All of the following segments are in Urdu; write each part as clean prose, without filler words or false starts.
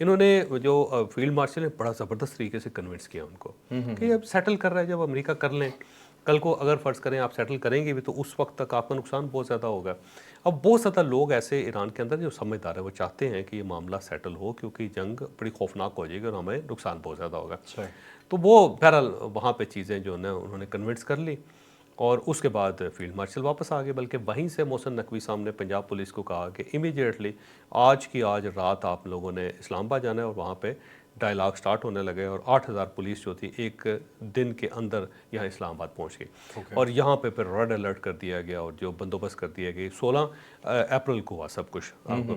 انہوں نے جو فیلڈ مارشل نے بڑا زبردست طریقے سے کنونس کیا ان کو کہ اب سیٹل کر رہا ہے، جب امریکہ کر لیں، کل کو اگر فرض کریں آپ سیٹل کریں گے بھی تو اس وقت تک آپ کا نقصان بہت زیادہ ہوگا. اب بہت زیادہ لوگ ایسے ایران کے اندر جو سمجھدار ہے وہ چاہتے ہیں کہ یہ معاملہ سیٹل ہو، کیونکہ جنگ بڑی خوفناک ہو جائے گی اور ہمیں نقصان بہت زیادہ ہوگا. تو وہ بہرحال وہاں پہ چیزیں جو ہیں انہوں نے کنونس کر لی اور اس کے بعد فیلڈ مارشل واپس آ گئے. بلکہ وہیں سے محسن نقوی صاحب نے پنجاب پولیس کو کہا کہ امیڈیٹلی آج کی آج رات آپ لوگوں نے اسلام آباد جانا ہے، اور وہاں پہ ڈائلاگ سٹارٹ ہونے لگے اور 8000 پولیس جو تھی ایک دن کے اندر یہاں اسلام آباد پہنچ گئی. اور یہاں پہ پھر ریڈ الرٹ کر دیا گیا اور جو بندوبست کر دیا گیا. 16 اپریل کو ہوا سب کچھ آپ کو.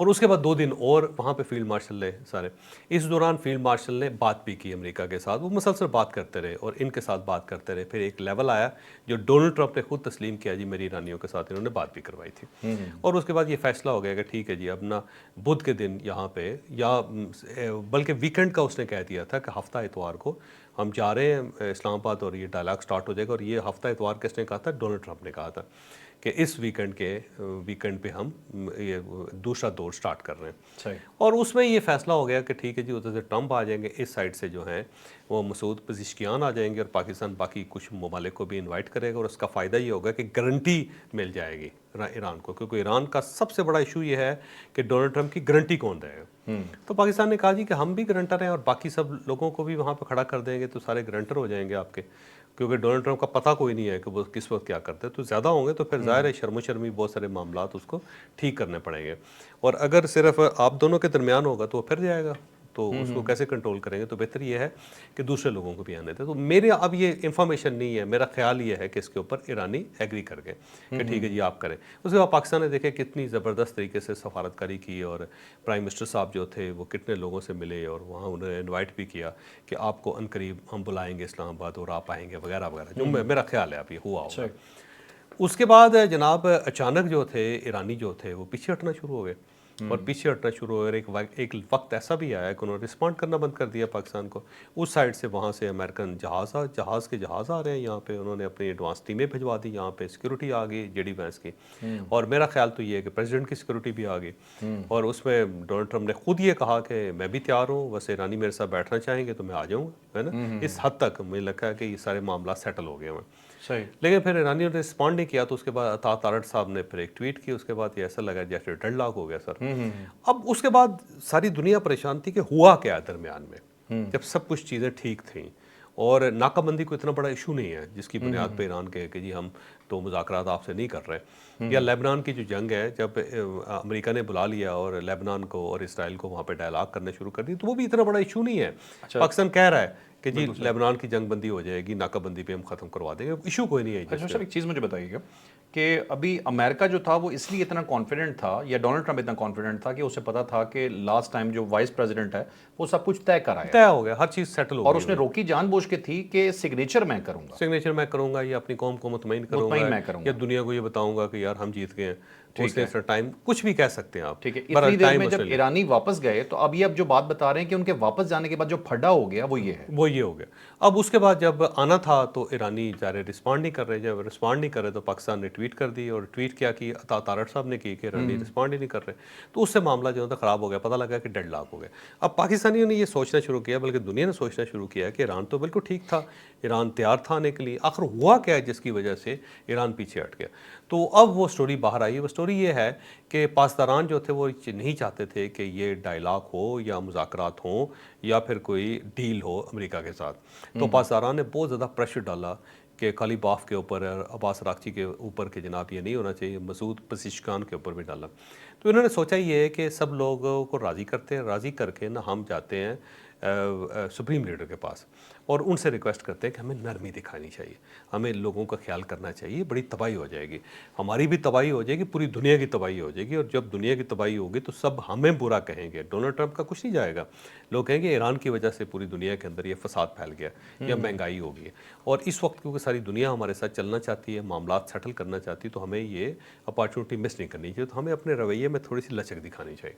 اور اس کے بعد 2 دن اور وہاں پہ فیلڈ مارشل رہے سارے. اس دوران فیلڈ مارشل نے بات بھی کی امریکہ کے ساتھ، وہ مسلسل بات کرتے رہے اور ان کے ساتھ بات کرتے رہے. پھر ایک لیول آیا جو ڈونلڈ ٹرمپ نے خود تسلیم کیا، جی میری ایرانیوں کے ساتھ انہوں نے بات بھی کروائی تھی. اور اس کے بعد یہ فیصلہ ہو گیا کہ ٹھیک ہے جی اب نا بدھ کے دن یہاں پہ، یا بلکہ ویکینڈ کا اس نے کہہ دیا تھا کہ ہفتہ اتوار کو ہم جا رہے ہیں اسلام آباد اور یہ ڈائلاگ سٹارٹ ہو جائے گا. اور یہ ہفتہ اتوار کس نے کہا تھا؟ ڈونلڈ ٹرمپ نے کہا تھا کہ اس ویکینڈ پہ ہم یہ دوسرا دور سٹارٹ کر رہے ہیں. اور اس میں یہ فیصلہ ہو گیا کہ ٹھیک ہے جی ادھر سے ٹرمپ آ جائیں گے، اس سائڈ سے جو ہیں وہ مسعود پزشکیان آ جائیں گے، اور پاکستان باقی کچھ ممالک کو بھی انوائٹ کرے گا. اور اس کا فائدہ یہ ہوگا کہ گارنٹی مل جائے گی ایران کو، کیونکہ ایران کا سب سے بڑا ایشو یہ ہے کہ ڈونلڈ ٹرمپ کی گارنٹی کون دے گا. تو پاکستان نے کہا جی کہ ہم بھی گارنٹر ہیں اور باقی سب لوگوں کو بھی وہاں پہ کھڑا کر دیں گے تو سارے گارنٹر ہو جائیں گے آپ کے، کیونکہ ڈونلڈ ٹرمپ کا پتہ کوئی نہیں ہے کہ وہ کس وقت کیا کرتے ہیں. تو زیادہ ہوں گے تو پھر ظاہر ہے شرم و شرمی بہت سارے معاملات اس کو ٹھیک کرنے پڑیں گے. اور اگر صرف آپ دونوں کے درمیان ہوگا تو وہ پھر جائے گا، تو اس کو کیسے کنٹرول کریں گے؟ تو بہتر یہ ہے کہ دوسرے لوگوں کو بھی آنے دیں. تو میرے اب یہ انفارمیشن نہیں ہے، میرا خیال یہ ہے کہ اس کے اوپر ایرانی ایگری کر گئے کہ ٹھیک ہے جی آپ کریں. اس کے بعد پاکستان نے دیکھے کتنی زبردست طریقے سے سفارتکاری کی، اور پرائم منسٹر صاحب جو تھے وہ کتنے لوگوں سے ملے اور وہاں انہوں نے انوائٹ بھی کیا کہ آپ کو عنقریب ہم بلائیں گے اسلام آباد اور آپ آئیں گے وغیرہ وغیرہ، جو میرا خیال ہے اب یہ ہوا ہوگا. اس کے بعد جناب اچانک جو تھے ایرانی جو تھے وہ پیچھے ہٹنا شروع ہو گئے، اور پیچھے ہٹنا شروع ہو گئے. ایک وقت ایسا بھی آیا کہ انہوں نے رسپونڈ کرنا بند کر دیا پاکستان کو. اس سائڈ سے وہاں سے امریکن جہاز آ رہے ہیں یہاں پہ، انہوں نے اپنی ایڈوانس ٹیمیں بھجوا دی. یہاں پہ سیکورٹی آ گئی جے ڈی وینس کی، اور میرا خیال تو یہ ہے کہ پریزیڈنٹ کی سیکورٹی بھی آ گئی. اور اس میں ڈونلڈ ٹرمپ نے خود یہ کہا کہ میں بھی تیار ہوں، بس ایرانی میرے ساتھ بیٹھنا چاہیں گے تو میں آ جاؤں گا، ہے نا. اس حد تک مجھے لگتا ہے کہ یہ سارے معاملات سیٹل ہو گئے ہیں. لیکن پھر ایرانیوں نے رسپونڈ نہیں کیا، تو اس کے بعد عطا تارڑ صاحب نے پھر ایک ٹویٹ کی. اس کے بعد یہ ایسا لگا جیسے ڈیڈ لاک ہو گیا سر. اب اس کے بعد ساری دنیا پریشان تھی کہ ہوا کیا درمیان میں، جب سب کچھ چیزیں ٹھیک تھیں اور ناکہ بندی کو اتنا بڑا ایشو نہیں ہے جس کی بنیاد پہ ایران کہے کہ جی ہم تو مذاکرات آپ سے نہیں کر رہے. یا لیبنان کی جو جنگ ہے، جب امریکہ نے بلا لیا اور لیبنان کو اور اسرائیل کو وہاں پہ ڈائلاگ کرنا شروع کر دی، تو وہ بھی اتنا بڑا ایشو نہیں ہے. پاکستان کہہ رہا ہے کہ جی لیبنان کی جنگ بندی ہو جائے گی، ناکہ بندی پہ ہم ختم کروا دیں گے، ایشو کوئی نہیں ہے. اچھا سر ایک چیز مجھے بتائیے گا کہ ابھی امریکہ جو تھا وہ اس لیے اتنا کانفیڈنٹ تھا، یا ڈونلڈ ٹرمپ اتنا کانفیڈنٹ تھا کہ اسے پتا تھا کہ لاسٹ ٹائم جو وائس پریزیڈنٹ ہے وہ سب کچھ طے ہو گیا، ہر چیز سیٹل ہو گئی، اور اس نے روکی جان بوجھ کے تھی کہ سگنیچر میں کروں گا، یا اپنی قوم کو مطمئن کروں گا، یا دنیا کو یہ بتاؤں گا کہ یار ہم جیت گئے ہیں. اس نے ٹائم کچھ بھی کہہ سکتے ہیں آپ. ٹھیک ہے، اتنی دیر میں جب ایرانی واپس گئے تو اب یہ جو بات بتا رہے ہیں کہ ان کے واپس جانے کے بعد جو پھڈا ہو گیا وہ یہ ہو گیا. اب اس کے بعد جب آنا تھا تو ایرانی ظاہر رسپونڈ نہیں کر رہے. جب رسپونڈ نہیں کر رہے تو پاکستان نے ٹویٹ کر دی، اور ٹویٹ کیا کہ عطا تارڑ صاحب نے کی کہ ایرانی رسپونڈ ہی نہیں کر رہے. تو اس سے معاملہ جو ہے خراب ہو گیا، پتہ لگا کہ ڈیڈ لاک ہو گیا. اب پاکستانیوں نے یہ سوچنا شروع کیا، بلکہ دنیا نے سوچنا شروع کیا کہ ایران تو بالکل ٹھیک تھا، ایران تیار تھا آنے کے لیے، آخر ہوا کیا ہے جس کی وجہ سے ایران پیچھے ہٹ گیا. تو اب وہ سٹوری باہر آئی. وہ سٹوری یہ ہے کہ پاسداران جو تھے وہ نہیں چاہتے تھے کہ یہ ڈائلاگ ہو یا مذاکرات ہوں یا پھر کوئی ڈیل ہو امریکہ کے ساتھ. تو پاسداران نے بہت زیادہ پریشر ڈالا کہ کالی باف کے اوپر اور عباس راکچی کے اوپر کہ جناب یہ نہیں ہونا چاہیے، مسعود پزشکیان کے اوپر بھی ڈالا. تو انہوں نے سوچا یہ ہے کہ سب لوگوں کو راضی کرتے ہیں، راضی کر کے نا ہم جاتے ہیں سپریم لیڈر کے پاس اور ان سے ریکویسٹ کرتے ہیں کہ ہمیں نرمی دکھانی چاہیے، ہمیں لوگوں کا خیال کرنا چاہیے. بڑی تباہی ہو جائے گی، ہماری بھی تباہی ہو جائے گی، پوری دنیا کی تباہی ہو جائے گی. اور جب دنیا کی تباہی ہوگی تو سب ہمیں برا کہیں گے، ڈونلڈ ٹرمپ کا کچھ نہیں جائے گا. لوگ کہیں گے ایران کی وجہ سے پوری دنیا کے اندر یہ فساد پھیل گیا یا مہنگائی ہو گئی ہے. اور اس وقت کیونکہ ساری دنیا ہمارے ساتھ چلنا چاہتی ہے، معاملات سیٹل کرنا چاہتی ہے، تو ہمیں یہ اپارچونیٹی مس نہیں کرنی چاہیے. تو ہمیں اپنے رویے میں تھوڑی سی لچک دکھانی چاہیے.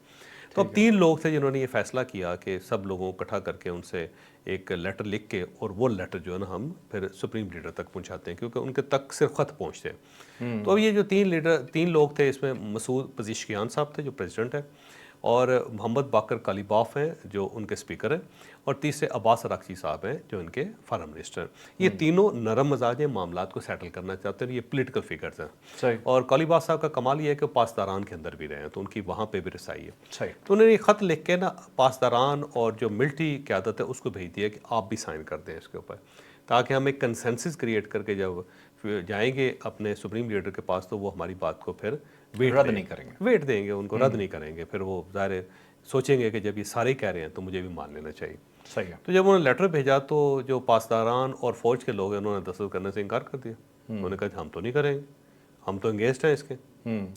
تو اب 3 لوگ تھے جنہوں نے یہ فیصلہ کیا کہ سب لوگوں کو اکٹھا کر کے ان سے ایک لیٹر لکھ کے، اور وہ لیٹر جو ہے نا ہم پھر سپریم لیڈر تک پہنچاتے ہیں کیونکہ ان کے تک صرف خط پہنچتے ہیں. تو اب یہ جو 3 لوگ تھے، اس میں مسعود پزشکیان صاحب تھے جو پریزیڈنٹ ہے، اور محمد باقر کالیباف ہیں جو ان کے اسپیکر ہیں، اور تیسرے عباس اراقچی صاحب ہیں جو ان کے فارم منسٹر ہیں۔ یہ تینوں نرم مزاج ہیں، معاملات کو سیٹل کرنا چاہتے ہیں، یہ پولیٹیکل فگرز ہیں۔ صحیح اور کالیباف صاحب کا کمال یہ ہے کہ پاسداران کے اندر بھی رہے ہیں، تو ان کی وہاں پہ بھی رسائی ہے۔ صحیح تو انہوں نے یہ خط لکھ کے نا پاسداران اور جو ملٹری قیادت ہے اس کو بھیج دیا کہ آپ بھی سائن کر دیں اس کے اوپر، تاکہ ہم ایک کنسنسس کریٹ کر کے جب جائیں گے اپنے سپریم لیڈر کے پاس تو وہ ہماری بات کو پھر رد نہیں کریں گے۔ ویٹ دیں گے، ان کو رد نہیں کریں گے، پھر وہ ظاہر سوچیں گے کہ جب یہ سارے کہہ رہے ہیں تو مجھے بھی مان لینا چاہیے۔ صحیح ہے۔ تو جب انہوں نے لیٹر بھیجا تو جو پاسداران اور فوج کے لوگ ہیں انہوں نے دستخط کرنے سے انکار کر دیا۔ انہوں نے کہا ہم تو نہیں کریں گے، ہم تو انگیجڈ ہیں اس کے،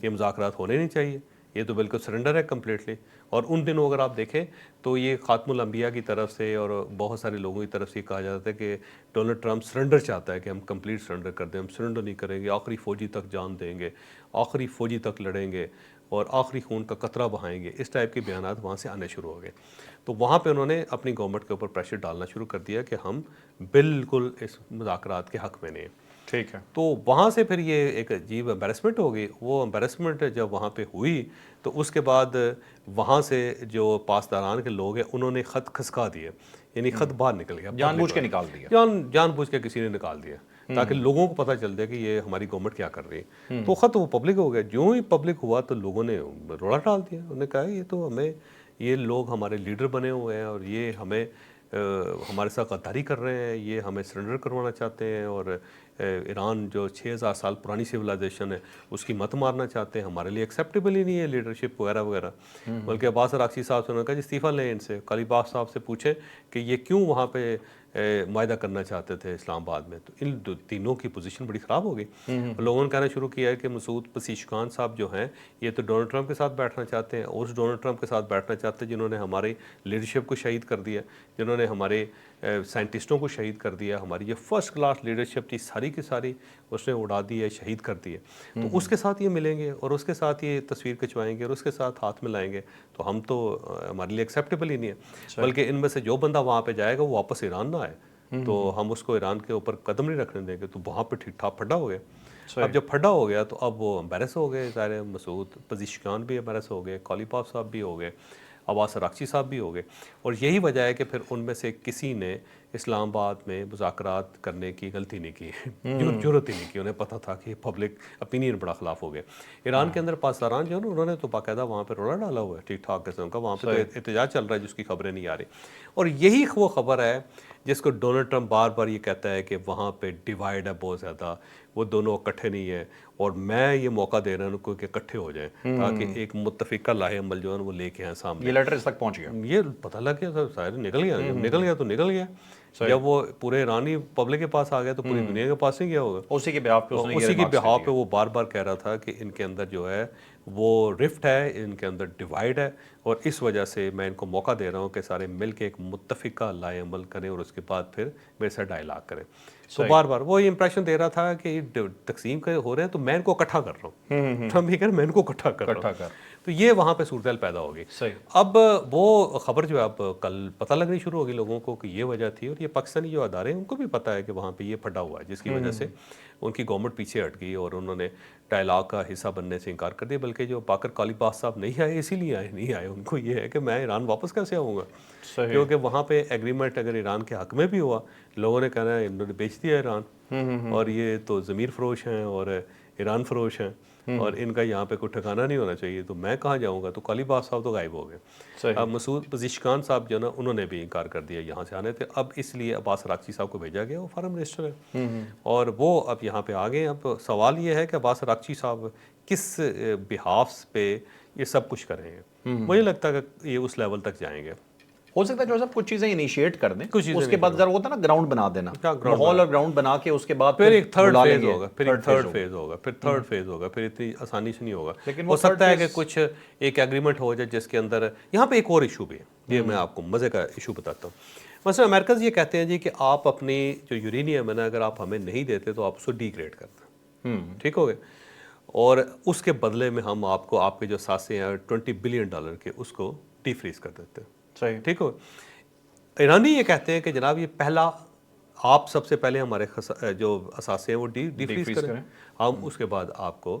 یہ مذاکرات ہونے نہیں چاہیے، یہ تو بالکل سرنڈر ہے کمپلیٹلی۔ اور ان دنوں اگر آپ دیکھیں تو یہ خاتم الانبیاء کی طرف سے اور بہت سارے لوگوں کی طرف سے کہا جاتا ہے کہ ڈونلڈ ٹرمپ سرنڈر چاہتا ہے کہ ہم کمپلیٹ سرنڈر کر دیں، ہم سرنڈر نہیں کریں گے، آخری فوجی تک جان دیں گے، آخری فوجی تک لڑیں گے اور آخری خون کا قطرہ بہائیں گے۔ اس ٹائپ کے بیانات وہاں سے آنے شروع ہو گئے۔ تو وہاں پہ انہوں نے اپنی گورنمنٹ کے اوپر پریشر ڈالنا شروع کر دیا کہ ہم بالکل اس مذاکرات کے حق میں نہیں ہیں۔ ٹھیک ہے۔ تو وہاں سے پھر یہ ایک عجیب امبیرسمنٹ ہو گئی۔ وہ امبیرسمنٹ جب وہاں پہ ہوئی تو اس کے بعد وہاں سے جو پاسداران کے لوگ ہیں انہوں نے خط کھسکا دیے، یعنی خط باہر نکل گیا، جان بوجھ کے نکال دیا۔ جان بوجھ کے کسی نے نکال دیا تاکہ لوگوں کو پتہ چل جائے کہ یہ ہماری گورنمنٹ کیا کر رہی ہے۔ تو خط وہ پبلک ہو گیا۔ جو ہی پبلک ہوا تو لوگوں نے روڑا ڈال دیا، انہوں نے کہا یہ تو ہمیں، یہ لوگ ہمارے لیڈر بنے ہوئے ہیں اور یہ ہمیں ہمارے ساتھ غداری کر رہے ہیں، یہ ہمیں سرنڈر کروانا چاہتے ہیں، اور ایران جو 6000 سال پرانی سویلائزیشن ہے اس کی مت مارنا چاہتے ہیں، ہمارے لیے ایکسیپٹیبل ہی نہیں ہے لیڈرشپ وغیرہ وغیرہ۔ بلکہ عباس اراقچی صاحب سے انہوں نے کہا جی استعفیٰ لیں ان سے، کالیباف صاحب سے پوچھیں کہ یہ کیوں وہاں پہ معاہدہ کرنا چاہتے تھے اسلام آباد میں۔ تو ان تینوں کی پوزیشن بڑی خراب ہو گئی۔ لوگوں نے کہنا شروع کیا ہے کہ مسعود پزیشکان صاحب جو ہیں یہ تو ڈونلڈ ٹرمپ کے ساتھ بیٹھنا چاہتے ہیں، اور اس ڈونلڈ ٹرمپ کے ساتھ بیٹھنا چاہتے ہیں جنہوں نے ہماری لیڈرشپ کو شہید کر دیا، جنہوں نے ہمارے سائنٹسٹوں کو شہید کر دیا، ہماری جو فرسٹ کلاس لیڈرشپ تھی ساری کی ساری اس نے اڑا دی ہے، شہید کر دی ہے۔ تو اس کے ساتھ یہ ملیں گے اور اس کے ساتھ یہ تصویر کھنچوائیں گے اور اس کے ساتھ ہاتھ ملائیں گے، تو ہم تو ہمارے لیے ایکسیپٹیبل ہی نہیں ہے۔ بلکہ ان میں سے جو بندہ وہاں پہ جائے گا وہ واپس ایران نہ آئے تو ہم اس کو ایران کے اوپر قدم نہیں رکھنے دیں گے۔ تو وہاں پہ ٹھیک ٹھاک پھڈا ہو گیا۔ اب جب پھڈا ہو گیا تو اب وہ امبیرس ہو گئے، ظاہر مسعود پزیشکان بھی امبیرس ہو گئے، کالیباف صاحب بھی ہو گئے، عباس اراقچی صاحب بھی ہو گئے۔ اور یہی وجہ ہے کہ پھر ان میں سے کسی نے اسلام آباد میں مذاکرات کرنے کی غلطی نہیں کی، جرت ہی نہیں کی۔ انہیں پتہ تھا کہ پبلک اپینین بڑا خلاف ہو گیا۔ ایران کے اندر پاسداران جو ہے نا انہوں نے تو باقاعدہ وہاں پہ روڑا ڈالا ہوا ہے ٹھیک ٹھاک قسم کا، وہاں پہ تو احتجاج چل رہا ہے جس کی خبریں نہیں آ رہی۔ اور یہی وہ خبر ہے جس کو ڈونلڈ ٹرمپ بار بار یہ کہتا ہے کہ وہاں پہ ڈیوائڈ ہے بہت زیادہ، وہ دونوں اکٹھے نہیں ہیں، اور میں یہ موقع دے رہا ہوں ان کو کہ اکٹھے ہو جائیں تاکہ ایک متفقہ لاہ عمل جو ہے وہ لے کے آئیں سامنے۔ یہ لیٹر اس تک پہنچ گیا، یہ پتہ لگ گیا ظاہر نکل گیا، جب نکل گیا تو نکل گیا۔ جب وہ پورے ایرانی پبلک کے پاس آ گیا تو پوری دنیا کے پاس نہیں گیا ہوگا۔ اسی کے بہاف پہ اس نے یہ اسی کی remarks بہاف دیے۔ پہ وہ بار بار کہہ رہا تھا کہ ان کے اندر جو ہے وہ رفٹ ہے، ان کے اندر ڈیوائڈ ہے، اور اس وجہ سے میں ان کو موقع دے رہا ہوں کہ سارے مل کے ایک متفقہ لائے عمل کریں اور اس کے بعد پھر میرے ساتھ ڈائلاگ کریں۔ تو بار بار وہ یہ امپریشن دے رہا تھا کہ تقسیم ہو رہے ہیں تو میں ان کو اکٹھا کر رہا ہوں، ٹرمپ یہ کہہ رہا میں ان کو اکٹھا کر رہا ہوں۔ تو یہ وہاں پہ صورتحال پیدا ہوگی۔ اب وہ خبر جو ہے اب کل پتہ لگنی شروع ہوگی لوگوں کو کہ یہ وجہ تھی، اور یہ پاکستانی جو ادارے ہیں ان کو بھی پتہ ہے کہ وہاں پہ یہ پھڈا ہوا ہے جس کی وجہ سے ان کی گورنمنٹ پیچھے ہٹ گئی اور انہوں نے ڈائلاگ کا حصہ بننے سے انکار کر دیا۔ بلکہ جو باقر کالیباف صاحب نہیں آئے اسی لیے نہیں آئے، ان کو یہ ہے کہ میں ایران واپس کیسے آؤں گا، کیونکہ وہاں پہ ایگریمنٹ اگر ایران کے حق میں بھی ہوا، لوگوں نے کہنا ہے انہوں نے بیچ دیا ایران، اور یہ تو ضمیر فروش ہیں اور ایران فروش ہیں، اور ان کا یہاں پہ کوئی ٹھکانہ نہیں ہونا چاہیے، تو میں کہاں جاؤں گا۔ تو کالیباف صاحب تو غائب ہو گئے۔ اب مسعود پزیشکان صاحب جو نا انہوں نے بھی انکار کر دیا یہاں سے آنے تھے۔ اب اس لیے عباس اراقچی صاحب کو بھیجا گیا، وہ فارم منسٹر ہے، اور وہ اب یہاں پہ آ گئے۔ اب سوال یہ ہے کہ عباس اراقچی صاحب کس بحاف پہ یہ سب کچھ کریں گے۔ مجھے لگتا ہے کہ یہ اس لیول تک جائیں گے۔ ہو سکتا ہے جو صاحب کچھ چیزیں انیشیٹ کر دیں، اس کے بعد ذرا ہوتا ہے نا گراؤنڈ بنا دینا، ماحول اور گراؤنڈ بنا کے اس کے بعد پھر ایک تھرڈ فیز ہوگا، پھر ایک تھرڈ فیز ہوگا، پھر تھرڈ فیز ہوگا، پھر اتنی آسانی سے نہیں ہوگا۔ ہو سکتا ہے کہ کچھ ایک ایگریمنٹ ہو جائے جس کے اندر، یہاں پہ ایک اور ایشو بھی ہے، یہ میں آپ کو مزے کا ایشو بتاتا ہوں۔ مثلا امریکہ یہ کہتے ہیں جی کہ آپ اپنی جو یورینیم ہے نا اگر آپ ہمیں نہیں دیتے تو آپ اس کو ڈی گریڈ کرتے ہیں، ٹھیک ہو گئے، اور اس کے بدلے میں ہم آپ کو آپ کے جو ساسے ہیں $20 بلین کے اس کو ڈی فریز کر دیتے ہیں، ٹھیک ہو۔ ایرانی یہ کہتے ہیں کہ جناب یہ پہلا آپ سب سے پہلے ہمارے جو اثاثے ہیں وہ ڈی فریز کریں، ہم اس کے بعد آپ کو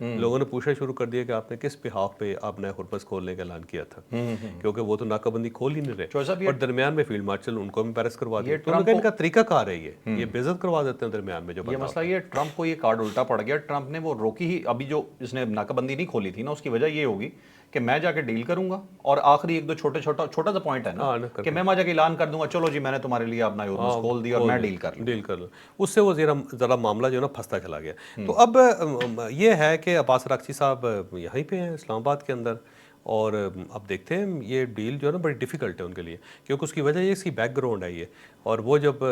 لوگوں نے پوچھنا شروع کر دیا کہ آپ نے کس بحاف پہ آپ نئے ہرمز کھولنے کا اعلان کیا تھا، کیونکہ وہ تو ناکہ بندی کھول ہی نہیں رہے، اور درمیان میں فیلڈ مارشل ان کو امپیرس کروا دیا، تو ان کا طریقہ کار ہے یہ بے عزت کروا دیتے ہیں درمیان میں جو یہ مسئلہ یہ ٹرمپ کو یہ کارڈ الٹا پڑ گیا. ٹرمپ نے وہ روکی ہی, ابھی جو اس نے ناکہ بندی نہیں کھولی تھی نا, اس کی وجہ یہ ہوگی کہ میں جا کے ڈیل کروں گا, اور آخری ایک دو چھوٹا سا پوائنٹ ہے نا کہ میں وہاں جا کے اعلان کر دوں گا چلو جی میں نے تمہارے لیے اپنا ہرمز کھول دیا اور میں ڈیل کر لوں. اس سے وہ ذرا معاملہ جو ہے نا پھنستا چلا گیا. تو اب یہ ہے کہ عباس اراغچی صاحب یہیں پہ ہیں اسلام آباد کے اندر, اور اب دیکھتے ہیں یہ ڈیل جو ہے نا بڑی ڈیفیکلٹ ہے ان کے لیے, کیونکہ اس کی وجہ یہ اس کی بیک گراؤنڈ ہے یہ, اور وہ جب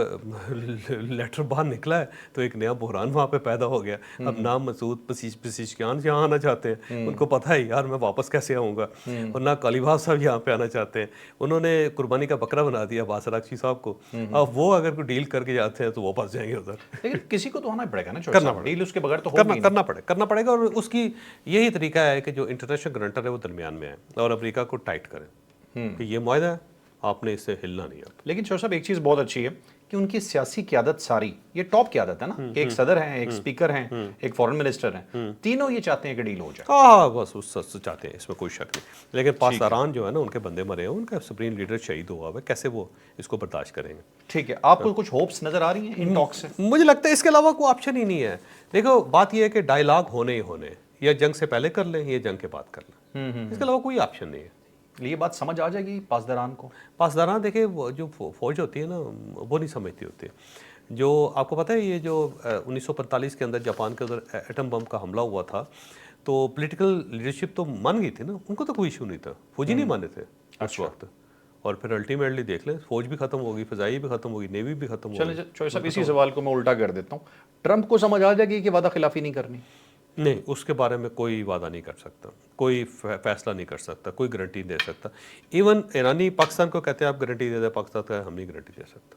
لیٹر باہر نکلا ہے تو ایک نیا بحران وہاں پہ پیدا ہو گیا. اب نہ مسعود پزیشکیان یہاں آنا چاہتے ہیں, ان کو پتہ ہے یار میں واپس کیسے آؤں گا, اور نہ قلیباف صاحب یہاں پہ آنا چاہتے ہیں. انہوں نے قربانی کا بکرا بنا دیا عباس اراغچی صاحب کو, اب وہ اگر کوئی ڈیل کر کے جاتے ہیں تو وہ پھنس جائیں گے ادھر. لیکن کسی کو تو آنا پڑے گا نا, کرنا پڑے ڈیل اس کے بغیر تو کرنا پڑے گا, اور اس کی یہی طریقہ ہے کہ جو انٹرنیشنل گرانٹر ہے وہ درمیان میں ہے اور امریکہ کو ٹائٹ کریں کہ یہ معاہدہ ہے, آپ نے اس سے ہلنا نہیں. اب لیکن شوہ صاحب ایک چیز بہت اچھی ہے کہ ان کی سیاسی قیادت ساری, یہ ٹاپ قیادت ہے نا, کہ ایک صدر ہیں, ایک سپیکر ہیں, ایک فورن منسٹر ہیں, تینوں یہ چاہتے ہیں کہ ڈیل ہو جائے. ہاں بس اس چاہتے ہیں, اس میں کوئی شک نہیں. لیکن پاسداران جو ہے نا ان کے بندے مرے ہیں, ان کا سپریم لیڈر شہید ہوا ہے, کیسے وہ اس کو برداشت کریں گے. ٹھیک ہے, آپ کو کچھ ہوپس نظر آ رہی ہیں ان ٹاک سے؟ مجھے لگتا ہے اس کے علاوہ کوئی آپشن ہی نہیں ہے. دیکھو بات یہ ہے کہ ڈائلاگ ہونے ہی ہونے, یا جنگ سے پہلے کر لیں یا جنگ کے بعد کر لیں, اس کے علاوہ کوئی آپشن نہیں ہے. یہ بات سمجھ آ جائے گی پاسداران کو؟ پاسداران دیکھیں جو فوج ہوتی ہے نا وہ نہیں سمجھتی ہوتی. جو آپ کو پتہ ہے یہ جو 1945 کے اندر جاپان کے اندر ایٹم بم کا حملہ ہوا تھا, تو پولیٹیکل لیڈرشپ تو مان گئی تھی نا, ان کو تو کوئی ایشو نہیں تھا, فوجی نہیں مانے تھے اس وقت. اور پھر الٹیمیٹلی دیکھ لیں فوج بھی ختم ہوگی, فضائی بھی ختم ہوگی, نیوی بھی ختم ہوگی. چلیں چوہے صاحب اسی سوال کو میں الٹا کر دیتا ہوں, ٹرمپ کو سمجھ آ جائے گی کہ وعدہ خلافی نہیں کرنی؟ نہیں, اس کے بارے میں کوئی وعدہ نہیں کر سکتا, کوئی فیصلہ نہیں کر سکتا, کوئی گارنٹی نہیں دے سکتا. ایون ایرانی پاکستان کو کہتے ہیں آپ گارنٹی دے دیں, پاکستان کا ہم نہیں گارنٹی دے سکتا.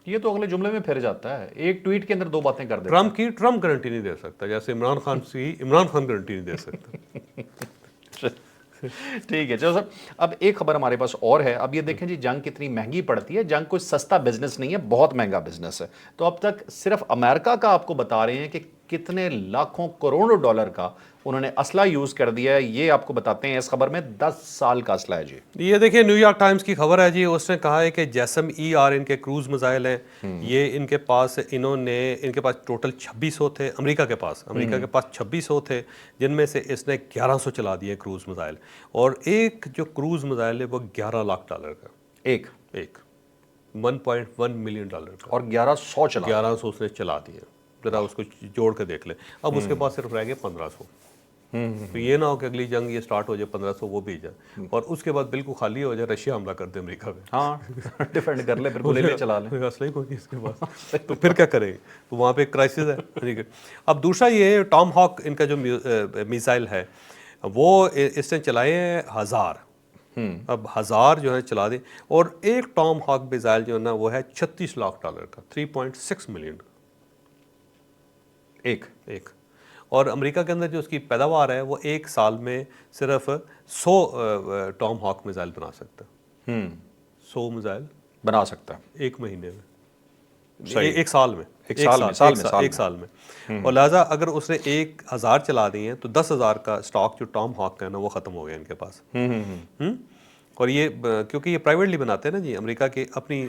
یہ تو اگلے جملے میں پھر جاتا ہے, ایک ٹویٹ کے اندر دو باتیں کر دیتا ہے. ٹرمپ گارنٹی نہیں دے سکتا, جیسے عمران خان گارنٹی نہیں دے سکتا. ٹھیک ہے چلو صاحب, اب ایک خبر ہمارے پاس اور ہے. اب یہ دیکھیں جی جنگ کتنی مہنگی پڑتی ہے, جنگ کوئی سستا بزنس نہیں ہے, بہت مہنگا بزنس ہے. تو اب تک صرف امریکہ کا آپ کو بتا رہے ہیں کہ کتنے لاکھوں کروڑوں ڈالر کا انہوں نے اسلحہ یوز کر دیا ہے, یہ آپ کو بتاتے ہیں اس خبر میں. 10 سال کا اسلحہ ہے جی. یہ دیکھیں نیو یارک ٹائمز کی خبر ہے جی, اس نے کہا ہے کہ جیسم ER ان کے کروز میزائل ہیں, یہ ان کے پاس ٹوٹل 2600 تھے. امریکہ کے پاس 2600 تھے, جن میں سے اس نے 1100 چلا دیے کروز میزائل, اور ایک جو کروز میزائل ہے وہ $11 لاکھ کا, ایک 1.1 ملین ڈالر کا, اور 1100 اس نے چلا دیے. ذرا اس کو جوڑ کے دیکھ لیں. اب اس کے پاس صرف رہ گئے 1500. تو یہ نہ ہو کہ اگلی جنگ یہ سٹارٹ ہو جائے 1500 وہ بھی جائے, اور اس کے بعد بالکل خالی ہو جائے, رشیا حملہ کر دے امریکہ پہ. ہاں ڈیفینڈ کر لے, پھر گولے لے چلا لیں. اسلحہ کوئی نہیں اس کے پاس, تو پھر کیا کریں, تو وہاں پہ ایک کرائسس ہے. اب دوسرا یہ ٹام ہاک ان کا جو میزائل ہے وہ اس نے چلائے ہیں 1000. اب 1000 جو ہے چلا دیں, اور ایک ٹام ہاک میزائل جو ہے نا وہ ہے $36 لاکھ کا, 3.6 ملین ایک. اور امریکہ کے اندر جو اس کی پیداوار ہے وہ ایک سال میں صرف 100 ٹام ہاک میزائل بنا سکتا ہے. 100 میزائل بنا سکتا ہے ایک مہینے میں, ایک سال میں, ایک سال میں. اور لہٰذا اگر اس نے 1000 چلا دی ہیں تو 10,000 کا اسٹاک جو ٹام ہاک کا ہے نا وہ ختم ہو گیا ان کے پاس. اور یہ کیونکہ یہ پرائیویٹلی بناتے ہیں نا جی, امریکہ کی اپنی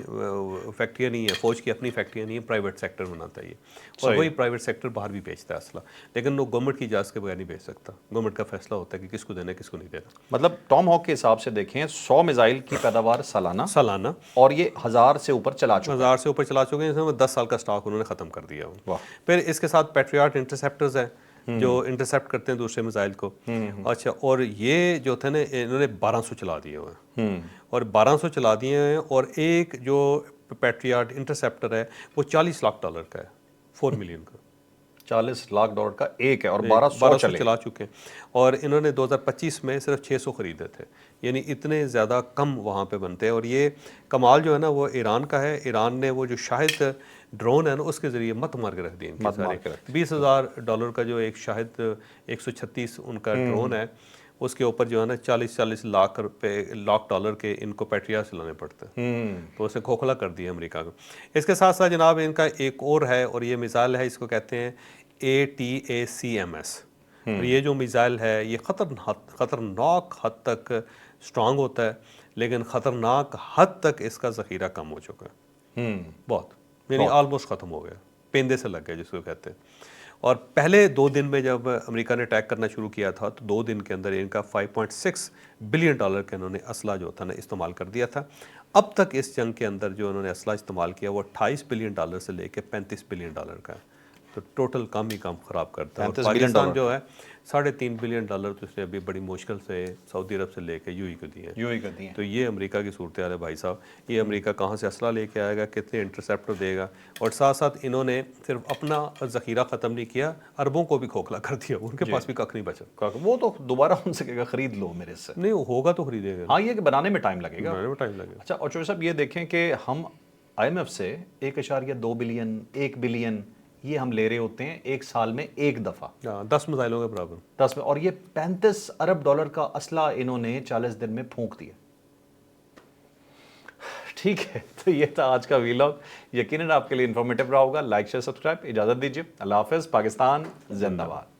فیکٹریاں نہیں ہیں, فوج کی اپنی فیکٹریاں نہیں ہیں, پرائیویٹ سیکٹر بناتا ہے یہ, اور وہی پرائیویٹ سیکٹر باہر بھی بیچتا ہے اسلحہ, لیکن وہ گورنمنٹ کی اجازت کے بغیر نہیں بیچ سکتا. گورنمنٹ کا فیصلہ ہوتا ہے کہ کس کو دینا ہے کس کو نہیں دینا. مطلب ٹام ہاک کے حساب سے دیکھیں 100 میزائل کی پیداوار سالانہ, اور یہ 1000 سے اوپر چلا چکے ہیں, 10 سال کا اسٹاک انہوں نے ختم کر دیا. پھر اس کے ساتھ پیٹریاٹ انٹرسیپٹرز ہیں جو انٹرسیپٹ کرتے ہیں دوسرے میزائل کو. اچھا, اور یہ جو تھے نا انہوں نے 1200 چلا دیے ہوئے ہیں, اور 1200 چلا دیے ہیں, اور ایک جو پیٹریاٹ انٹرسیپٹر ہے وہ $40 لاکھ کا ہے, 4 ملین کا. $40 لاکھ کا ایک ہے, اور 1200 چلا چکے ہیں, اور انہوں نے 2025 میں صرف 600 خریدے تھے. یعنی اتنے زیادہ کم وہاں پہ بنتے ہیں. اور یہ کمال جو ہے نا وہ ایران کا ہے. ایران نے وہ جو شاہد ڈرون ہے نا اس کے ذریعے مت مار کے رکھ دیا. $20,000 کا جو ایک شاہد 136 ان کا ڈرون ہے, اس کے اوپر جو ہے نا 40 لاکھ ڈالر کے ان کو پیٹریا چلانے پڑتے ہیں. تو اس نے کھوکھلا کر دیا امریکہ کو. اس کے ساتھ ساتھ جناب ان کا ایک اور ہے, اور یہ مثال ہے, اس کو کہتے ہیں ATACMS. اور یہ جو میزائل ہے یہ خطرناک حد تک اسٹرانگ ہوتا ہے، لیکن خطرناک حد تک اس کا ذخیرہ کم ہو چکا ہے، بہت، یعنی آلموسٹ ختم ہو گیا، پیندے سے لگ گیا جس کو کہتے ہیں۔ اور پہلے 2 دن میں جب امریکہ نے اٹیک کرنا شروع کیا تھا تو 2 دن کے اندر ان کا $5.6 بلین کا انہوں نے اسلحہ جو تھا نا استعمال کر دیا تھا۔ اب تک اس جنگ کے اندر جو انہوں نے اسلحہ استعمال کیا وہ $28 بلین سے لے کے $35 بلین کا ہے، تو ٹوٹل کام ہی کام خراب کرتا ہے۔ اور پاکستان جو ہے $3.5 بلین تو اس نے ابھی بڑی مشکل سے سعودی عرب سے لے کے یو کو دیے ہیں۔ تو یہ امریکہ کی صورتحال ہے بھائی صاحب، یہ امریکہ کہاں سے اسلحہ لے کے آئے گا، کتنے انٹرسیپٹر دے گا، اور ساتھ ساتھ انہوں نے صرف اپنا ذخیرہ ختم نہیں کیا، عربوں کو بھی کھوکھلا کر دیا، ان کے پاس بھی کخ نہیں بچا۔ وہ تو دوبارہ ان سے کہے گا خرید لو میرے سے، نہیں ہوگا تو خریدے گا، ہاں یہ کہ بنانے میں ٹائم لگے گا، ٹائم لگے گا۔ اچھا اور چوہدری صاحب یہ دیکھیں کہ ہم IMF سے 1.2 بلین 1 بلین یہ ہم لے رہے ہوتے ہیں ایک سال میں ایک دفعہ، 10 میزائلوں کے برابر، 10 میں، اور یہ $35 ارب کا اسلحہ انہوں نے 40 دن میں پھونک دیا۔ ٹھیک ہے، تو یہ تھا آج کا ویلاگ، یقیناً آپ کے لیے انفارمیٹیو رہا ہوگا۔ لائک شیئر سبسکرائب، اجازت دیجیے، اللہ حافظ، پاکستان زندہ باد۔